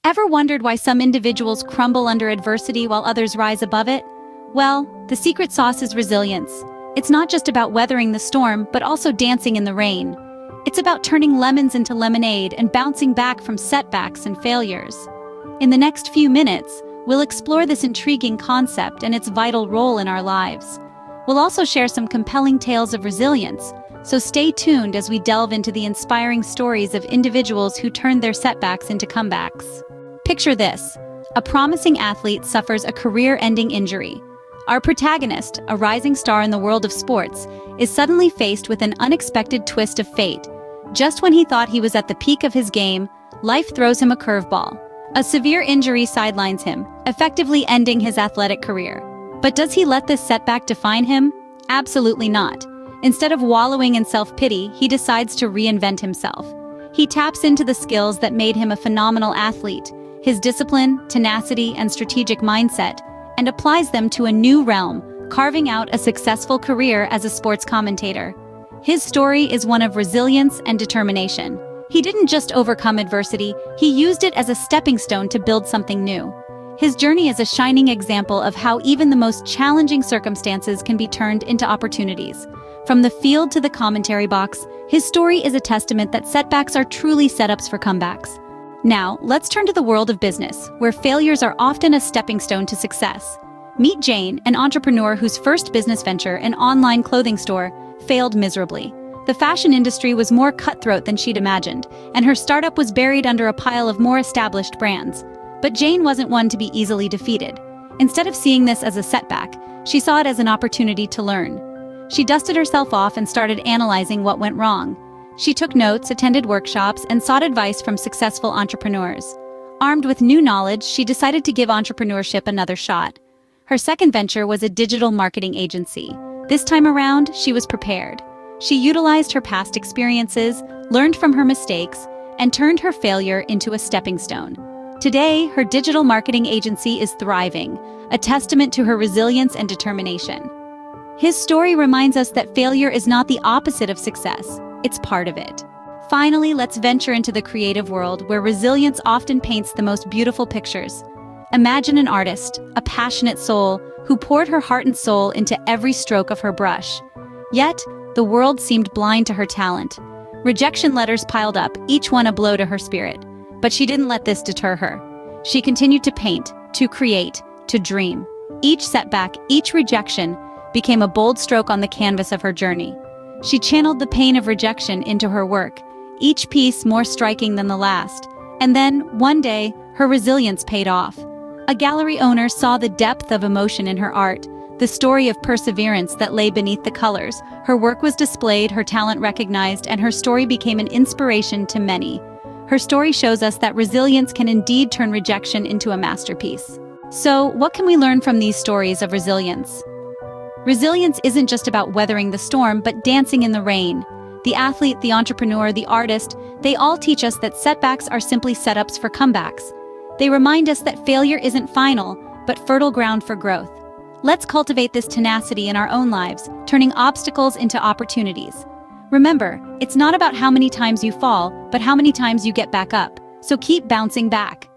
Ever wondered why some individuals crumble under adversity while others rise above it? Well, the secret sauce is resilience. It's not just about weathering the storm, but also dancing in the rain. It's about turning lemons into lemonade and bouncing back from setbacks and failures. In the next few minutes, we'll explore this intriguing concept and its vital role in our lives. We'll also share some compelling tales of resilience, so stay tuned as we delve into the inspiring stories of individuals who turned their setbacks into comebacks. Picture this: a promising athlete suffers a career-ending injury. Our protagonist, a rising star in the world of sports, is suddenly faced with an unexpected twist of fate. Just when he thought he was at the peak of his game, life throws him a curveball. A severe injury sidelines him, effectively ending his athletic career. But does he let this setback define him? Absolutely not. Instead of wallowing in self-pity, he decides to reinvent himself. He taps into the skills that made him a phenomenal athlete, his discipline, tenacity, and strategic mindset, and applies them to a new realm, carving out a successful career as a sports commentator. His story is one of resilience and determination. He didn't just overcome adversity, he used it as a stepping stone to build something new. His journey is a shining example of how even the most challenging circumstances can be turned into opportunities. From the field to the commentary box, his story is a testament that setbacks are truly setups for comebacks. Now, let's turn to the world of business, where failures are often a stepping stone to success. Meet Jane, an entrepreneur whose first business venture, an online clothing store, failed miserably. The fashion industry was more cutthroat than she'd imagined, and her startup was buried under a pile of more established brands. But Jane wasn't one to be easily defeated. Instead of seeing this as a setback, she saw it as an opportunity to learn. She dusted herself off and started analyzing what went wrong. She took notes, attended workshops, and sought advice from successful entrepreneurs. Armed with new knowledge, she decided to give entrepreneurship another shot. Her second venture was a digital marketing agency. This time around, she was prepared. She utilized her past experiences, learned from her mistakes, and turned her failure into a stepping stone. Today, her digital marketing agency is thriving, a testament to her resilience and determination. His story reminds us that failure is not the opposite of success, it's part of it. Finally, let's venture into the creative world, where resilience often paints the most beautiful pictures. Imagine an artist, a passionate soul, who poured her heart and soul into every stroke of her brush. Yet, the world seemed blind to her talent. Rejection letters piled up, each one a blow to her spirit. But she didn't let this deter her. She continued to paint, to create, to dream. Each setback, each rejection, became a bold stroke on the canvas of her journey. She channeled the pain of rejection into her work, each piece more striking than the last. And then, one day, her resilience paid off. A gallery owner saw the depth of emotion in her art, the story of perseverance that lay beneath the colors. Her work was displayed, her talent recognized, and her story became an inspiration to many. Her story shows us that resilience can indeed turn rejection into a masterpiece. So, what can we learn from these stories of resilience? Resilience isn't just about weathering the storm, but dancing in the rain. The athlete, the entrepreneur, the artist, they all teach us that setbacks are simply setups for comebacks. They remind us that failure isn't final, but fertile ground for growth. Let's cultivate this tenacity in our own lives, turning obstacles into opportunities. Remember, it's not about how many times you fall, but how many times you get back up. So keep bouncing back.